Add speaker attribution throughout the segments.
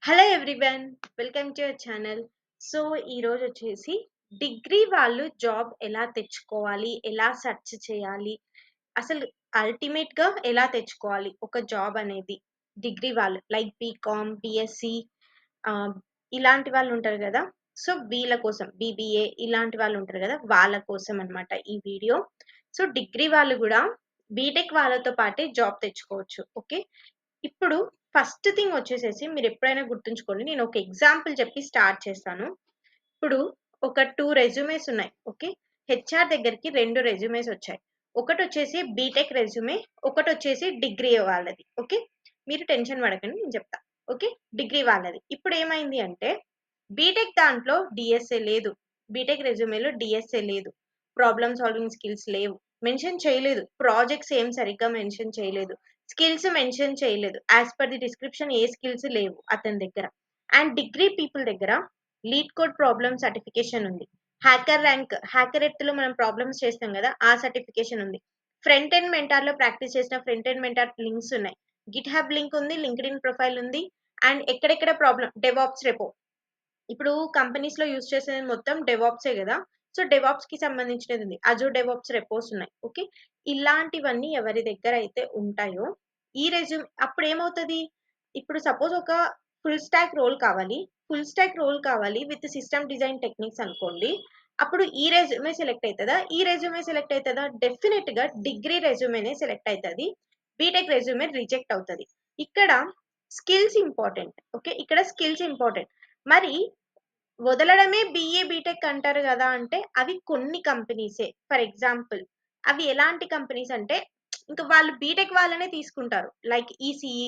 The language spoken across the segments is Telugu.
Speaker 1: Hello everyone, welcome to your channel. So ఈరోజు వచ్చేసి డిగ్రీ వాళ్ళు జాబ్ ఎలా తెచ్చుకోవాలి, ఎలా సెర్చ్ చేయాలి, అసలు అల్టిమేట్గా ఎలా తెచ్చుకోవాలి ఒక జాబ్ అనేది. డిగ్రీ వాళ్ళు లైక్ బీకామ్, బిఎస్సి ఇలాంటి వాళ్ళు ఉంటారు కదా. సో వీళ్ళ కోసం బీబీఏ ఇలాంటి వాళ్ళు ఉంటారు కదా, వాళ్ళ కోసం అన్నమాట ఈ వీడియో. సో డిగ్రీ వాళ్ళు కూడా బీటెక్ వాళ్ళతో పాటే జాబ్ తెచ్చుకోవచ్చు. ఓకే, ఇప్పుడు ఫస్ట్ థింగ్ వచ్చేసేసి మీరు ఎప్పుడైనా గుర్తుంచుకోండి. నేను ఒక ఎగ్జాంపుల్ చెప్పి స్టార్ట్ చేస్తాను. ఇప్పుడు ఒక 2 రెజ్యూమేస్ ఉన్నాయి. ఓకే, హెచ్ఆర్ దగ్గరికి 2 రెజ్యూమేస్ వచ్చాయి. ఒకటి వచ్చేసి బీటెక్ రెజ్యూమే, ఒకటి వచ్చేసి డిగ్రీ వాళ్ళది. ఓకే, మీరు టెన్షన్ పడకండి, నేను చెప్తా. ఓకే, డిగ్రీ వాళ్ళది ఇప్పుడు ఏమైంది అంటే బీటెక్ దాంట్లో డిఎస్ఏ లేదు, బీటెక్ రెజ్యూమేలో డిఎస్ఏ లేదు, ప్రాబ్లమ్ సాల్వింగ్ స్కిల్స్ లేవు, మెన్షన్ చేయలేదు, ప్రాజెక్ట్స్ ఏం సరిగ్గా మెన్షన్ చేయలేదు, స్కిల్స్ మెన్షన్ చేయలేదు, as per the description A skills లేవు అతని దగ్గర. అండ్ డిగ్రీ పీపుల్ దగ్గర లీడ్ కోడ్ ప్రాబ్లమ్ సర్టిఫికేషన్ ఉంది, హ్యాకర్ ర్యాంక్, హ్యాకర్ ఎత్తులో మనం ప్రాబ్లమ్స్ చేస్తాం కదా ఆ సర్టిఫికేషన్ ఉంది, ఫ్రంట్ ఎండ్ మెంటార్ లో ప్రాక్టీస్ చేసిన ఫ్రంట్ ఎండ్ మెంటార్ లింక్స్ ఉన్నాయి, గిట్ హబ్ లింక్ ఉంది, లింక్డ్ ఇన్ ప్రొఫైల్ ఉంది. అండ్ ఎక్కడెక్కడ ప్రాబ్లమ్ డెవాప్స్ రెపో, ఇప్పుడు కంపెనీస్ లో యూస్ చేసేది మొత్తం డెవాప్సే కదా. సో డెవాప్స్ కి సంబంధించినది ఉంది, అజూర్ డెవాప్స్ రెపోస్ ఉన్నాయి. ఓకే, ఇలాంటివన్నీ ఎవరి దగ్గర అయితే ఉంటాయో ఈ రెజ్యూమ్ అప్పుడు ఏమవుతుంది, ఇప్పుడు సపోజ్ ఒక ఫుల్ స్టాక్ రోల్ కావాలి, ఫుల్ స్టాక్ రోల్ కావాలి విత్ సిస్టమ్ డిజైన్ టెక్నిక్స్ అనుకోండి. అప్పుడు ఈ రెజ్యూమే సెలెక్ట్ అవుతుందా, ఈ రెజ్యూమే సెలెక్ట్ అవుతుందా? డెఫినెట్ గా డిగ్రీ రెజ్యూమేనే సెలెక్ట్ అవుతుంది, బీటెక్ రెజ్యూమే రిజెక్ట్ అవుతుంది. ఇక్కడ స్కిల్స్ ఇంపార్టెంట్. ఓకే, ఇక్కడ స్కిల్స్ ఇంపార్టెంట్. మరి వదలడమే బీఏ బీటెక్ అంటారు కదా అంటే అవి కొన్ని కంపెనీసే. ఫర్ ఎగ్జాంపుల్ అవి ఎలాంటి కంపెనీస్ అంటే ఇంకా వాళ్ళు బీటెక్ వాళ్ళనే తీసుకుంటారు, లైక్ ఈసీఈ,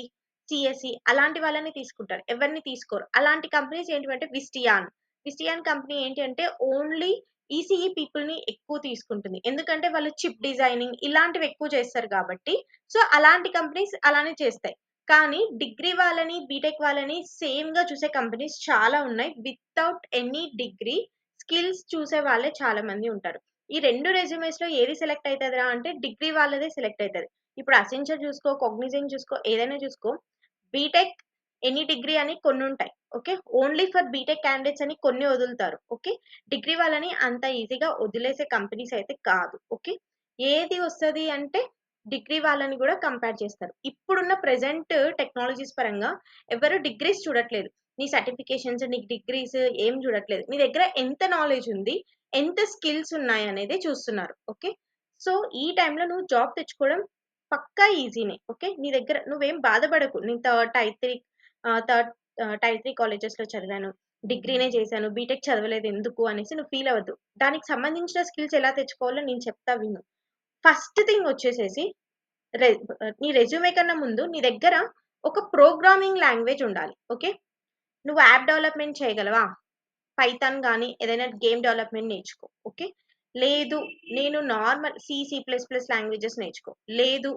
Speaker 1: సిఎస్సి అలాంటి వాళ్ళని తీసుకుంటారు, ఎవరిని తీసుకోరు. అలాంటి కంపెనీస్ ఏంటంటే విస్టియాన్, విస్టియాన్ కంపెనీ ఏంటి అంటే ఓన్లీ ఈసీఈ పీపుల్ ని ఎక్కువ తీసుకుంటుంది, ఎందుకంటే వాళ్ళు చిప్ డిజైనింగ్ ఇలాంటివి ఎక్కువ చేస్తారు కాబట్టి. సో అలాంటి కంపెనీస్ అలానే చేస్తాయి. కానీ డిగ్రీ వాళ్ళని బీటెక్ వాళ్ళని సేమ్ గా చూసే కంపెనీస్ చాలా ఉన్నాయి, వితౌట్ ఎనీ డిగ్రీ స్కిల్స్ చూసే వాళ్ళే చాలా మంది ఉంటారు. ఈ 2 రెజ్యూమేస్ లో ఏది సెలెక్ట్ అవుతుందిరా అంటే డిగ్రీ వాళ్ళదే సెలెక్ట్ అవుతుంది. ఇప్పుడు అసెంచర్ చూసుకో, కాగ్నిజెంట్ చూసుకో, ఏదైనా చూసుకో, బీటెక్ ఎనీ డిగ్రీ అని కొన్ని ఉంటాయి. Okay, only for BTech candidates అని కొన్ని వదులుతారు. ఓకే, డిగ్రీ వాళ్ళని అంత ఈజీగా వదిలేసే కంపెనీస్ అయితే కాదు. ఓకే, ఏది వస్తుంది అంటే డిగ్రీ వాళ్ళని కూడా కంపేర్ చేస్తారు. ఇప్పుడున్న ప్రెసెంట్ టెక్నాలజీస్ పరంగా ఎవరు డిగ్రీస్ చూడట్లేదు, నీ సర్టిఫికేషన్స్, నీ డిగ్రీస్ ఏం చూడట్లేదు, నీ దగ్గర ఎంత నాలెడ్జ్ ఉంది, ఎంత స్కిల్స్ ఉన్నాయి అనేది చూస్తున్నారు. ఓకే, సో ఈ టైంలో నువ్వు జాబ్ తెచ్చుకోవడం పక్కా ఈజీనే. ఓకే, నీ దగ్గర నువ్వేం బాధపడకు, నేను థర్డ్ టైర్ త్రీ కాలేజెస్ లో చదివాను, డిగ్రీనే చేశాను, బీటెక్ చదవలేదు ఎందుకు అనేసి నువ్వు ఫీల్ అవ్వద్దు. దానికి సంబంధించిన స్కిల్స్ ఎలా తెచ్చుకోవాలో నేను చెప్తా విను. ఫస్ట్ థింగ్ వచ్చేసేసి నీ రెజ్యూమే కన్నా ముందు నీ దగ్గర ఒక ప్రోగ్రామింగ్ లాంగ్వేజ్ ఉండాలి. ఓకే, నువ్వు యాప్ డెవలప్మెంట్ చేయగలవా? పైథాన్ కానీ ఏదైనా గేమ్ డెవలప్మెంట్ నేర్చుకో. ఓకే, లేదు నేను normal C C plus plus languages నేర్చుకో. లేదు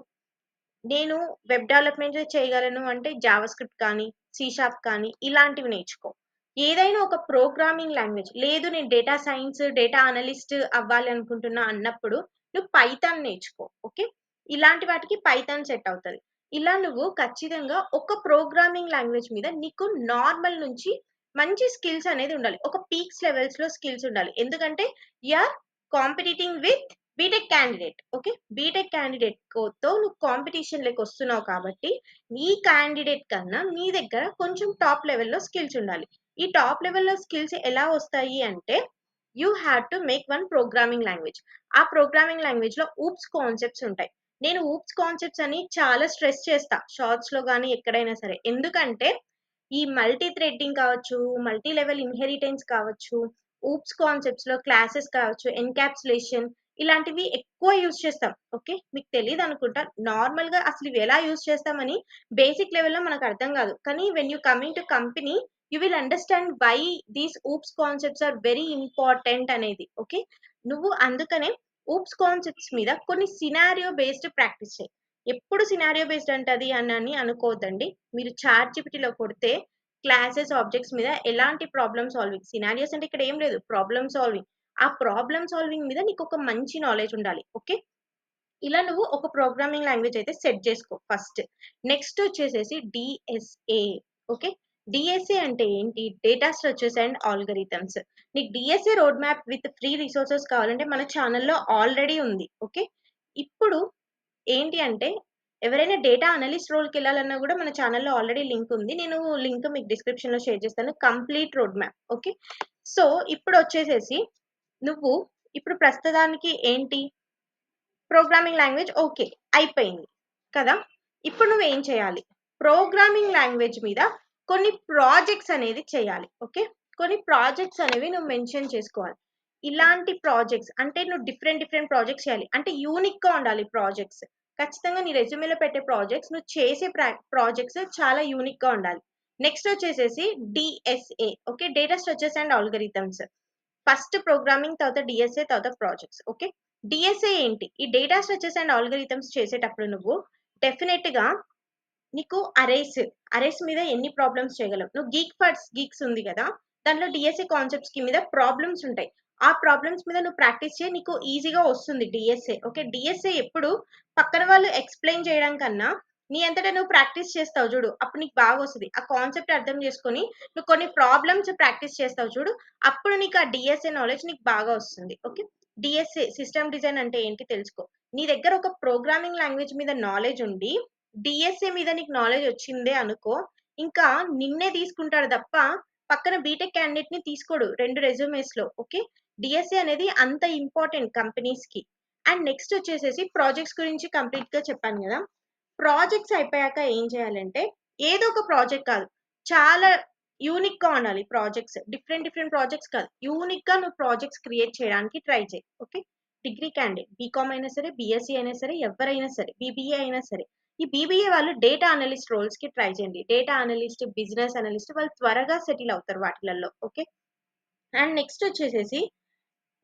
Speaker 1: నేను వెబ్ డెవలప్మెంట్ చేయగలను అంటే జావా స్క్రిప్ట్ కానీ, సి షార్ప్ కానీ ఇలాంటివి నేర్చుకో. ఏదైనా ఒక ప్రోగ్రామింగ్ లాంగ్వేజ్. లేదు నేను డేటా సైన్స్, డేటా అనలిస్ట్ అవ్వాలి అనుకుంటున్నా అన్నప్పుడు నువ్వు పైథాన్ నేర్చుకో. ఓకే, ఇలాంటి వాటికి పైథాన్ సెట్ అవుతుంది. ఇలా నువ్వు ఖచ్చితంగా ఒక ప్రోగ్రామింగ్ లాంగ్వేజ్ మీద నీకు నార్మల్ నుంచి మంచి స్కిల్స్ అనేది ఉండాలి, ఒక పీక్స్ లెవెల్స్ లో స్కిల్స్ ఉండాలి. ఎందుకంటే you're competing with BTech candidate. Okay, BTech candidate తో నువ్వు కాంపిటీషన్ లెక్క వస్తున్నావు కాబట్టి నీ క్యాండిడేట్ కన్నా నీ దగ్గర కొంచెం టాప్ లెవెల్లో స్కిల్స్ ఉండాలి. ఈ టాప్ లెవెల్లో స్కిల్స్ ఎలా వస్తాయి అంటే you have to make one programming language. ఆ ప్రోగ్రామింగ్ లాంగ్వేజ్ లో ఊప్స్ కాన్సెప్ట్స్ ఉంటాయి. నేను ఊప్స్ కాన్సెప్ట్స్ అని చాలా స్ట్రెస్ చేస్తా షార్ట్స్ లో కానీ ఎక్కడైనా సరే, ఎందుకంటే ఈ మల్టీ థ్రెడ్డింగ్ కావచ్చు, మల్టీ లెవెల్ ఇన్హెరిటెన్స్ కావచ్చు, ఊప్స్ కాన్సెప్ట్స్ లో క్లాసెస్ కావచ్చు, ఎన్కాప్సులేషన్ ఇలాంటివి ఎక్కువ యూజ్ చేస్తాం. ఓకే, మీకు తెలియదు అనుకుంటా, నార్మల్ గా అసలు ఇవి ఎలా యూజ్ చేస్తామని బేసిక్ లెవెల్లో మనకు అర్థం కాదు. కానీ when you coming to company you will understand why these OOPs concepts are very important అనేది. ఓకే, నువ్వు అందుకనే ఊప్స్ కాన్సెప్ట్స్ మీద కొన్ని సినారియో బేస్డ్ ప్రాక్టీస్ చేయి. ఎప్పుడు సినారియో బేస్డ్ అంటది అని అనుకోవద్దండి. మీరు చాట్ జీపీటీలో కొడితే క్లాసెస్ ఆబ్జెక్ట్స్ మీద ఎలాంటి ప్రాబ్లమ్ సాల్వింగ్, సినారియోస్ అంటే ఇక్కడ ఏం లేదు, ప్రాబ్లమ్ సాల్వింగ్. ఆ ప్రాబ్లమ్ సాల్వింగ్ మీద నీకు ఒక మంచి నాలెడ్జ్ ఉండాలి. ఓకే, ఇలా నువ్వు ఒక ప్రోగ్రామింగ్ లాంగ్వేజ్ అయితే సెట్ చేసుకో ఫస్ట్. నెక్స్ట్ వచ్చేసేసి డిఎస్ఏ. ఓకే, డిఎస్ఏ అంటే ఏంటి? Data structures and algorithms. నీకు DSA road map with free resources కావాలంటే మన ఛానల్‌లో ఆల్రెడీ ఉంది. ఓకే. ఇప్పుడు ఏంటి అంటే ఎవరైనా డేటా అనలిస్ట్ రోల్‌కెళ్ళాలన్నా గూడా మన ఛానల్‌లో ఆల్రెడీ లింక్ ఉంది. నేను లింక్ మీకు డిస్క్రిప్షన్‌లో షేర్ చేస్తాను. Complete road map. Okay. So, ఇప్పుడొచ్చేసేసి నువ్వు ఇప్పుడు ప్రస్తుతానికి ఏంటి? Programming language okay. అయిపోయింది. కదా! ఇప్పుడు నువ్వేం చేయాలి? ప్రోగ్రామింగ్ లాంగ్వేజ్ మీద కొన్ని ప్రాజెక్ట్స్ అనేది చేయాలి. ఓకే. కొన్ని ప్రాజెక్ట్స్ అనేవి నువ్వు మెన్షన్ చేసుకోవాలి. ఇలాంటి ప్రాజెక్ట్స్ అంటే నువ్వు డిఫరెంట్ ప్రాజెక్ట్స్ చేయాలి. అంటే యూనిక్‌గా ఉండాలి ప్రాజెక్ట్స్. ఖచ్చితంగా నీ రెజ్యూమేలో పెట్టే ప్రాజెక్ట్స్ నువ్వు చేసే ప్రాజెక్ట్స్ చాలా యూనిక్‌గా ఉండాలి. నెక్స్ట్ వచ్చేసేసి DSA okay. Data structures and algorithms. First programming, తర్వాత డీఎస్ఏ, తర్వాత ప్రాజెక్ట్స్. ఓకే. డీఎస్ఏ ఏంటి? ఈ డేటా స్ట్రక్చర్స్ అండ్ ఆల్గరిథమ్స్ చేసేటప్పుడు నువ్వు డెఫినెట్‌గా నీకు అరేస్ మీద ఎన్ని ప్రాబ్లమ్స్ చేయగలవు? నువ్వు గీక్స్ ఉంది గదా! దాంట్లో డీఎస్ఏ కాన్సెప్ట్స్ మీద ప్రాబ్లమ్స్ ఉంటాయి. ఆ ప్రాబ్లమ్స్ మీద నువ్వు ప్రాక్టీస్ చెయి. నీకు ఈజీగా వస్తుంది డీఎస్ఏ. ఓకే. డీఎస్ఏ ఎప్పుడు పక్కన వాళ్ళు ఎక్స్‌ప్లెయిన్ చేయడం కన్నా, నీ అంతట నువ్వు ప్రాక్టీస్ చేస్తావు జూడు. అప్పుడు నీకు బాగొస్తది. ఆ కాన్సెప్ట్ అర్థం చేసుకొని, నువ్వు కొన్ని ప్రాబ్లమ్స్ ప్రాక్టీస్ చేస్తావు చూడు. అప్పుడు నీకు ఆ డీఎస్ఏ నాలెడ్జ్ నీకు బాగా వస్తుంది. ఓకే. డీఎస్ఏ సిస్టమ్ డిజైన్ అంటే ఏంటి తెలుసుకో. నీ దగ్గర ఒక ప్రోగ్రామింగ్ లాంగ్వేజ్ మీద నాలెడ్జ్ ఉండి డీఎస్ఏ మీద నీకు నాలెడ్జ్ వచ్చిందే అనుకో, ఇంకా నిన్నే తీసుకుంటాడు తప్ప, పక్కన బీటెక్ క్యాండిడేట్‌ని తీసుకోడు 2 రెజ్యూమేస్‌లో. ఓకే. డీఎస్ఏ అనేది అంత ఇంపార్టెంట్ కంపెనీస్‌కి. అండ్ నెక్స్ట్ వచ్చేసేసి ప్రాజెక్ట్స్ గురించి కంప్లీట్‌గా చెప్పాను గదా! ప్రాజెక్ట్స్ అయిపోయాక ఏం చేయాలంటే, ఏదో ఒక ప్రాజెక్ట్ కాదు. చాలా యూనిక్‌గా ఉండాలి ప్రాజెక్ట్స్. డిఫరెంట్ ప్రాజెక్ట్స్ కాదు. యూనిక్‌గా నువ్వు ప్రాజెక్ట్స్ క్రియేట్ చేయడానికి ట్రై చెయి. ఓకే. డిగ్రీ క్యాండిడేట్ బీకామ్ అయినా సరే, బీఎస్సీ అయినా సరే, ఎవ్వరైనా సరే, బీబీఏ అయినా సరే. ఈ బీబీఏ వాళ్ళు డేటా అనలిస్ట్ రోల్స్‌కి ట్రై చేయండి. డేటా అనలిస్ట్, బిజినెస్ అనలిస్ట్ వాళ్ళు త్వరగా సెటిల్ అవుతారు వాటిలల్లో. ఓకే. అండ్ నెక్స్ట్ వచ్చేసేసి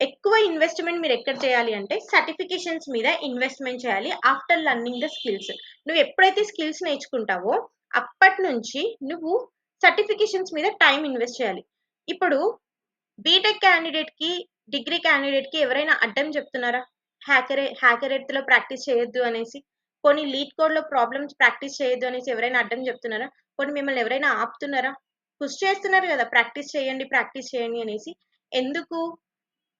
Speaker 1: ఎక్కువ ఇన్వెస్ట్‌మెంట్ మీరెక్కడ చేయాలి అంటే, సర్టిఫికేషన్స్ మీద ఇన్వెస్ట్‌మెంట్ చేయాలి. After learning the skills. నువ్వు ఎప్పుడైతే స్కిల్స్ నేర్చుకుంటావో, అప్పటినుంచి నువ్వు సర్టిఫికేషన్స్ మీద టైమ్ ఇన్వెస్ట్ చేయాలి. ఇప్పుడు బీటెక్ క్యాండిడేట్‌కి, డిగ్రీ క్యాండిడేట్‌కి ఎవరైనా అడ్డం చెప్తున్నారా? హ్యాకర్ ఎర్త్‌లో ప్రాక్టీస్ చేయొద్దు అనేసి. పోనీ లీడ్ కోడ్‌లో ప్రాబ్లమ్స్ ప్రాక్టీస్ చేయొద్దు అనేసి ఎవరైనా అడ్డం చెప్తున్నారా? పోనీ మిమ్మల్ని ఎవరైనా ఆపుతున్నారా? పుష్ చేస్తున్నారు గదా! ప్రాక్టీస్ చేయండి అనేసి. ఎందుకు?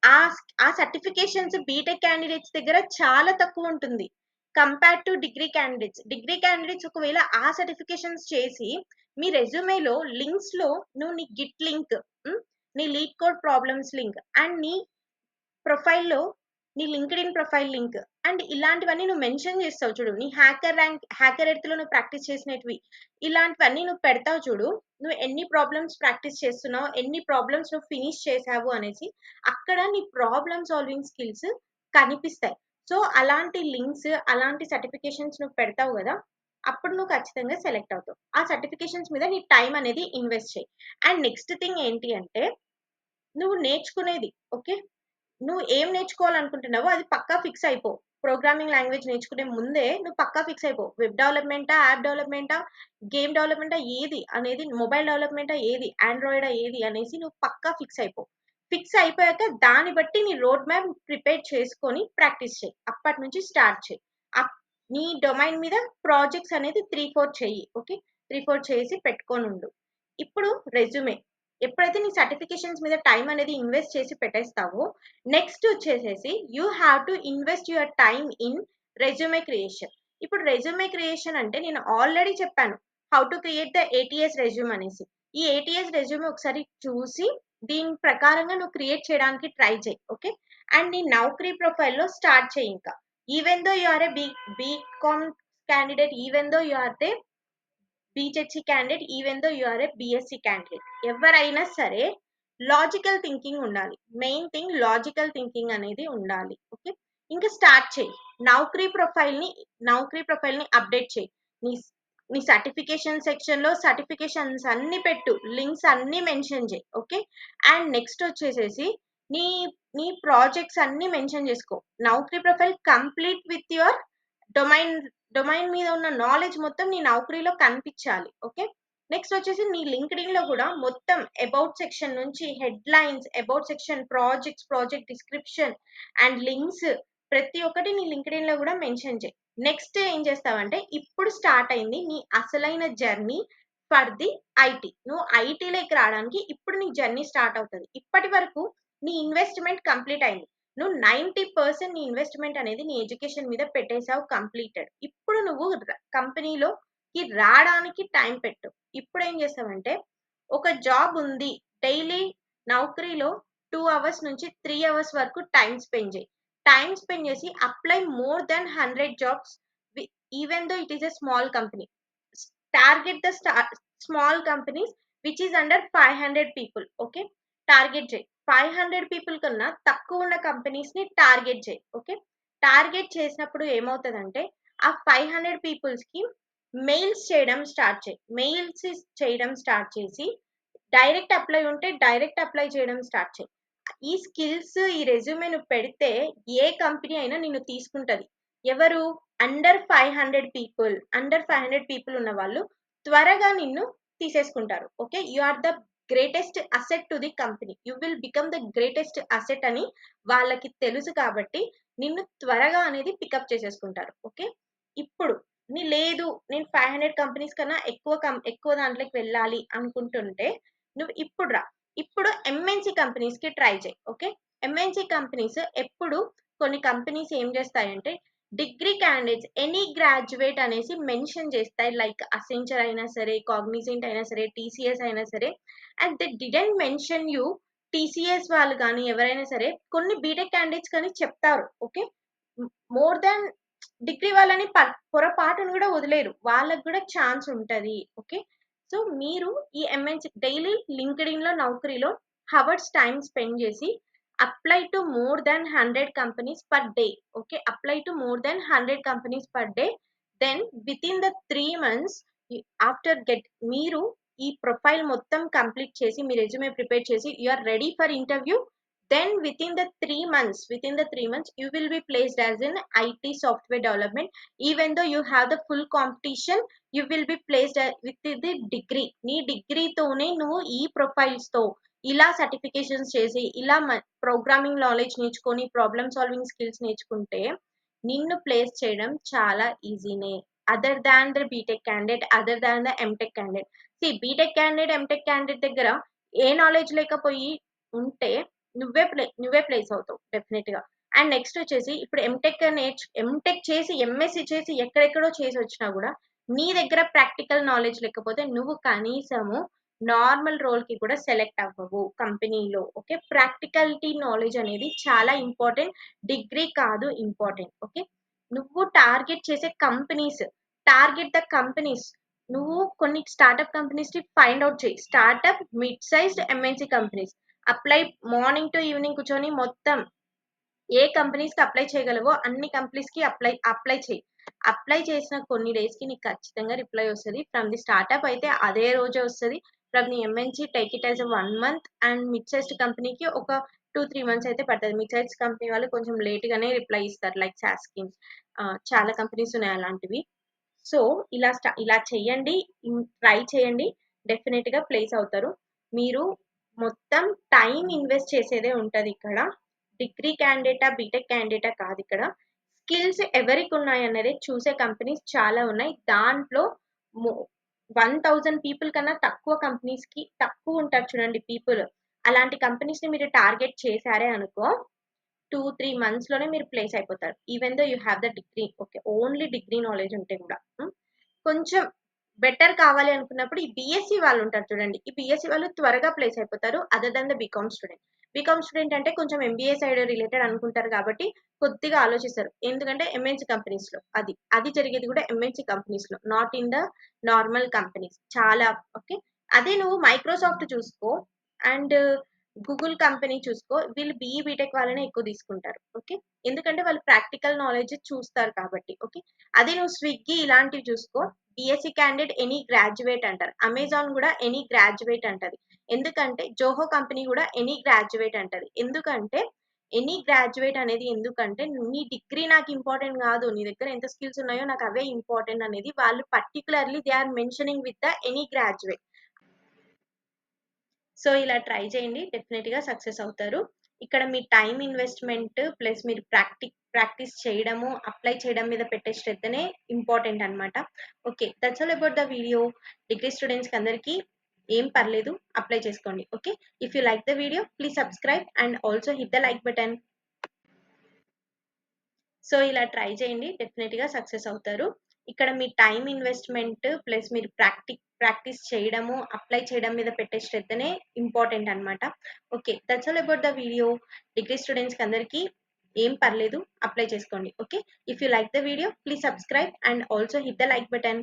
Speaker 1: ఆ సర్టిఫికేషన్స్ బీటెక్ క్యాండిడేట్స్ దగ్గర చాలా తక్కువుంటుంది. Compared to degree candidates. Degree candidates ఒకవేళ ఆ సర్టిఫికేషన్స్ చేసి, మీ రెజ్యూమేలో లింక్స్‌లో నువ్వు నీ గిట్ లింక్ హ్మ్. నీ lead code problems link and నీ ప్రొఫైల్‌లో నీ లింక్డ్ఇన్ ప్రొఫైల్ లింక్ అండ్ ఇలాంటివన్నీ నువ్వు మెన్షన్ చేస్తావు చూడు. నీ హ్యాకర్ ఎర్త్‌లో నువ్వు ప్రాక్టీస్ చేసినటివి. ఇలాంటివన్నీ నువ్వు పెడతావు చూడు. నువ్వు ఎన్ని ప్రాబ్లమ్స్ ప్రాక్టీస్ చేస్తున్నావు, ఎన్ని ప్రాబ్లమ్స్ నువ్వు ఫినిష్ చేశావు అనేసి అక్కడ నీ ప్రాబ్లమ్ సాల్వింగ్ స్కిల్స్ కనిపిస్తాయి. సో, అలాంటి లింక్స్, అలాంటి సర్టిఫికేషన్స్ నువ్వు పెడతావు గదా! అప్పుడు నువ్వు ఖచ్చితంగా సెలెక్ట్ అవుతావు. ఆ సర్టిఫికేషన్స్ మీద నీ టైమ్ అనేది ఇన్వెస్ట్ చెయి. అండ్ నెక్స్ట్ థింగ్ ఏంటి అంటే, నువ్వు నేర్చుకునేది ఓకే. నువ్వు ఏం నేర్చుకోవాలనుకుంటున్నావో అది పక్కా ఫిక్స్ అయిపో. ప్రోగ్రామింగ్ లాంగ్వేజ్ నేర్చుకునే ముందే నువ్వు పక్కా ఫిక్స్ అయిపో. వెబ్ డెవలప్‌మెంటా, యాప్ డెవలప్‌మెంటా, గేమ్ డెవలప్‌మెంటా ఏది అనేది మొబైల్ డెవలప్‌మెంటా ఏది, ఆండ్రాయిడా ఏది అనేసి నువ్వు పక్కా ఫిక్స్ అయిపో. ఫిక్స్ అయిపోయాక దాన్ని బట్టి నీ రోడ్ మ్యాప్ ప్రిపేర్ చేసుకొని ప్రాక్టీస్ చెయి. అప్పటి నుంచి స్టార్ట్ చెయి. అప్ నీ డొమైన్ మీద ప్రాజెక్ట్స్ అనేది 3, 4 చెయ్యి. ఓకే. 3, 4 చేసి పెట్టుకొనుండు. ఇప్పుడు రెజ్యూమే. ఎప్పుడైతే నీ సర్టిఫికేషన్స్ మీద టైమ్ అనేది ఇన్వెస్ట్ చేసి పెట్టేస్తావో, నెక్స్ట్ వచ్చేసేసి you have to invest your time in resume creation. ఇప్పుడు రెజ్యూమే క్రియేషన్ అంటే నేను ఆల్రెడీ చెప్పాను. How to create the ATS resume అనేసి. ఈ ఏటీఎస్ రెజ్యూమే ఒకసారి చూసి దీని ప్రకారంగా నువ్వు క్రియేట్ చేయడానికి ట్రై చెయి. ఓకే. అండ్ నీ నౌకరీ ప్రొఫైల్‌లో స్టార్ట్ చెయి ఇంకా. Even though you are a BCom candidate, even though you are the BZC candidate, even though you are a BSc candidate. ఎవరైనా సరే లాజికల్ థింకింగ్ ఉండాలి. మెయిన్ థింగ్ లాజికల్ థింకింగ్ అనేది ఉండాలి. ఓకే. ఇంకా స్టార్ట్ చేయి. నౌకరీ ప్రొఫైల్‌ని అప్డేట్ చేయి. నీ నీ సర్టిఫికేషన్ సెక్షన్‌లో సర్టిఫికేషన్స్ అన్ని పెట్టు. లింక్స్ అన్నీ మెన్షన్ చెయి. ఓకే. అండ్ నెక్స్ట్ వచ్చేసేసి నీ నీ ప్రాజెక్ట్స్ అన్నీ మెన్షన్ చేసుకో. Naukri profile complete with your domain domain మీద ఉన్న నాలెడ్జ్ మొత్తం నీ నౌకరీలో కనిపించాలి. ఓకే. నెక్స్ట్ వచ్చేసి నీ లింక్డ్ఇన్‌లో కూడా మొత్తం అబౌట్ సెక్షన్ నుంచి headlines, about section, projects, project description and links ప్రతి ఒక్కటి నీ లింక్డ్ఇన్‌లో కూడా మెన్షన్ చెయి. నెక్స్ట్ ఏం చేస్తావంటే ఇప్పుడు స్టార్ట్ అయింది నీ అసలైన జర్నీ ఫర్ ది ఐటీ. నువ్వు ఐటీలోకి రావడానికి ఇప్పుడు నీ జర్నీ స్టార్ట్ అవుతది. ఇప్పటి వరకు నీ ఇన్వెస్ట్‌మెంట్ కంప్లీట్ అయింది. నువ్వు 90% నీ ఇన్వెస్ట్‌మెంట్ అనేది నీ ఎడ్యుకేషన్ మీద పెట్టేసావు కంప్లీటెడ్. ఇప్పుడు నువ్వు కంపెనీలోకి రాడానికి టైం పెట్టు. ఇప్పుడేం చేస్తావంటే ఒక జాబ్ ఉంది. డైలీ నౌకరీలో 2 అవర్స్ నుంచి 3 అవర్స్ వరకు టైమ్ స్పెండ్ చేయి. టైమ్ స్పెండ్ చేసి apply more than 100 jobs even though it is a small company. Target the small companies which is under 500 people. Okay, target చేయి. 500 పీపుల్ కన్నా తక్కువ ఉన్న కంపెనీస్ ని టార్గెట్ చేయి. ఓకే, టార్గెట్ చేసినప్పుడు ఏమవుతుందంటే ఆ 500 పీపుల్స్ కి మెయిల్స్ చేయడం స్టార్ట్ చేయి. మెయిల్స్ చేయడం స్టార్ట్ చేసి డైరెక్ట్ అప్లై ఉంటే డైరెక్ట్ అప్లై చేయడం స్టార్ట్ చేయి. ఈ స్కిల్స్, ఈ రెజ్యూమే నువ్వు పెడితే ఏ కంపెనీ అయినా నిన్ను తీసుకుంటది. ఎవరు? అండర్ 500 పీపుల్ ఉన్న వాళ్ళు త్వరగా నిన్ను తీసేసుకుంటారు. Okay, you are the greatest asset to the company. You will become the greatest asset అని వాళ్ళకి తెలుసు కాబట్టి నిన్ను త్వరగా అనేది పికప్ చేసేసుకుంటారు. ఓకే, ఇప్పుడు లేదు నేను 500 కంపెనీస్ కన్నా ఎక్కువ దాంట్లోకి వెళ్ళాలి అనుకుంటుంటే నువ్వు ఇప్పుడు రా. ఇప్పుడు ఎంఎన్‌సి కంపెనీస్‌కి ట్రై చేయి. ఓకే, ఎంఎన్‌సి కంపెనీస్ ఎప్పుడు కొన్ని కంపెనీస్ ఏం చేస్తాయంటే డిగ్రీ క్యాండిడేట్స్ ఎనీ గ్రాడ్యుయేట్ అనేసి మెన్షన్ చేస్తాయి. లైక్ అసెంచర్ అయినా సరే, కాగ్నిజెంట్ అయినా సరే, టీసీఎస్ అయినా సరే. And they didn't mention you. TCS వాళ్ళు కానీ ఎవరైనా సరే కొన్ని బీటెక్ క్యాండిడేట్స్ కానీ చెప్తారు. ఓకే, మోర్ దాన్ డిగ్రీ వాళ్ళని పొరపాటును కూడా వదిలేరు. వాళ్ళకి కూడా ఛాన్స్ ఉంటది. ఓకే, సో మీరు ఈ ఎంఎన్‌సి డైలీ లింక్డ్ఇన్ లో నౌకరీలో హవర్స్ టైం స్పెండ్ చేసి apply to more than 100 companies per day. Okay, apply to more than 100 companies per day. Then within the 3 months after మీరు ఈ ప్రొఫైల్ మొత్తం కంప్లీట్ చేసి మీ రెజ్యూమే ప్రిపేర్ చేసి you are ready for interview. Then within the 3 months you will be placed as in IT software development. Even though you have the full competition, you will be placed with the degree. నీ డిగ్రీతోనే నువ్వు ఈ ప్రొఫైల్స్ తో ఇలా సర్టిఫికేషన్స్ చేసి ఇలా ప్రోగ్రామింగ్ నాలెడ్జ్ నేర్చుకొని ప్రాబ్లమ్ సాల్వింగ్ స్కిల్స్ నేర్చుకుంటే నిన్ను ప్లేస్ చేయడం చాలా ఈజీనే. Other than the BTech candidate, other than the MTech candidate. BTech candidate, MTech candidate దగ్గర ఏ నాలెడ్జ్ లేకపోయి ఉంటే నువ్వే ప్లేస్ అవుతావు డెఫినెట్ గా. అండ్ నెక్స్ట్ వచ్చేసి ఇప్పుడు ఎంటెక్ చేసి ఎంఎస్సి చేసి ఎక్కడెక్కడో చేసి వచ్చినా కూడా నీ దగ్గర ప్రాక్టికల్ నాలెడ్జ్ లేకపోతే నువ్వు కనీసము నార్మల్ రోల్ కి కూడా సెలెక్ట్ అవ్వవు కంపెనీలో. ఓకే, ప్రాక్టికలిటీ నాలెడ్జ్ అనేది చాలా ఇంపార్టెంట్, డిగ్రీ కాదు ఇంపార్టెంట్. ఓకే, నువ్వు టార్గెట్ చేసే టార్గెట్ ద కంపెనీస్. నువ్వు కొన్ని స్టార్ట్అప్ కంపెనీస్ ని ఫైండ్ అవుట్ చేయి. Startup, mid sized, MNC companies. Apply morning to evening కూర్చొని మొత్తం ఏ కంపెనీస్ కి అప్లై చేయగలవో అన్ని కంపెనీస్ కి అప్లై చేయి. అప్లై చేసిన కొన్ని డేస్ కి నీకు ఖచ్చితంగా రిప్లై వస్తుంది. ఫ్రమ్ ది స్టార్ట్అప్ అయితే అదే రోజే వస్తుంది. From the MNC take it as 1 month. And mid sized కంపెనీకి ఒక 2-3 months అయితే పడుతుంది. మిడ్ సైజ్ కంపెనీ వాళ్ళు కొంచెం లేట్ గానే రిప్లై ఇస్తారు, లైక్ సాస్కిన్. చాలా కంపెనీస్ ఉన్నాయి అలాంటివి. సో ఇలా చెయ్యండి, ట్రై చేయండి, డెఫినెట్ గా ప్లేస్ అవుతారు. మీరు మొత్తం టైం ఇన్వెస్ట్ చేసేదే ఉంటది ఇక్కడ. డిగ్రీ క్యాండిడేటా, బీటెక్ క్యాండిడేటా కాదు ఇక్కడ. స్కిల్స్ ఎవరికి ఉన్నాయి అనేది చూసే కంపెనీస్ చాలా ఉన్నాయి. దాంట్లో 1000 పీపుల్ కన్నా తక్కువ కంపెనీస్ కి తక్కువ ఉంటారు చూడండి పీపుల్. అలాంటి కంపెనీస్ ని మీరు టార్గెట్ చేశారే అనుకో 2-3 months లోనే మీరు ప్లేస్ అయిపోతారు. Even though you have the degree. Okay, only degree knowledge ఉంటే కూడా. కొంచెం బెటర్ కావాలి అనుకున్నప్పుడు ఈ బీఎస్సీ వాళ్ళు ఉంటారు చూడండి. ఈ బీఎస్సీ వాళ్ళు త్వరగా ప్లేస్ అయిపోతారు other than the BCom student. BCom student అంటే కొంచెం ఎంబీఏ సైడ్ రిలేటెడ్ అనుకుంటారు కాబట్టి కొద్దిగా ఆలోచిస్తారు. ఎందుకంటే ఎంఎన్సీ కంపెనీస్ లో అది జరిగేది కూడా ఎంఎన్సీ కంపెనీస్ లో, not in the normal companies చాలా. ఓకే, అదే నువ్వు మైక్రోసాఫ్ట్ చూసుకో అండ్ గూగుల్ కంపెనీ చూసుకో, వీళ్ళు బీఈ బీటెక్ వాళ్ళనే ఎక్కువ తీసుకుంటారు. ఓకే, ఎందుకంటే వాళ్ళు ప్రాక్టికల్ నాలెడ్జ్ చూస్తారు కాబట్టి. ఓకే, అదే నువ్వు స్విగ్గీ ఇలాంటివి చూసుకో, బీఎస్సీ క్యాండిడేట్ ఎనీ గ్రాడ్యుయేట్ అంటారు. అమెజాన్ కూడా ఎనీ గ్రాడ్యుయేట్ అంటది. ఎందుకంటే జోహో కంపెనీ కూడా ఎనీ గ్రాడ్యుయేట్ అంటది. ఎందుకంటే ఎనీ గ్రాడ్యుయేట్ అనేది ఎందుకంటే నీ డిగ్రీ నాకు ఇంపార్టెంట్ కాదు, నీ దగ్గర ఎంత స్కిల్స్ ఉన్నాయో నాకు అవే ఇంపార్టెంట్ అనేది వాళ్ళు particularly they are mentioning with the any graduate. So ఇలా ట్రై చేయండి, డెఫినెట్ గా సక్సెస్ అవుతారు. ఇక్కడ మీ టైమ్ ఇన్వెస్ట్‌మెంట్ ప్లస్ మీరు ప్రాక్టీస్ చేయడము, అప్లై చేయడం మీద పెట్టే శ్రద్ధనే ఇంపార్టెంట్ అన్నమాట. Okay. That's all about the video. Degree స్టూడెంట్స్‌కి అందరికీ ఏం పర్లేదు అప్లై చేసుకోండి. Okay. If you like the video please subscribe and also hit the like button. So, ఇలా ట్రై చేయండి. డెఫినిట్‌గా సక్సెస్ అవుతారు. ఇక్కడ మీ టైమ్ ఇన్వెస్ట్‌మెంట్ ప్లస్ మీరు ప్రాక్టీస్ చేయడము, అప్లై చేయడం మీద పెట్టే శ్రద్ధనే ఇంపార్టెంట్ అన్నమాట. Okay. That's all about the video. Degree స్టూడెంట్స్‌కి అందరికీ ఏం పర్లేదు అప్లై చేసుకోండి. Okay. If you like the video please subscribe and also hit the like button.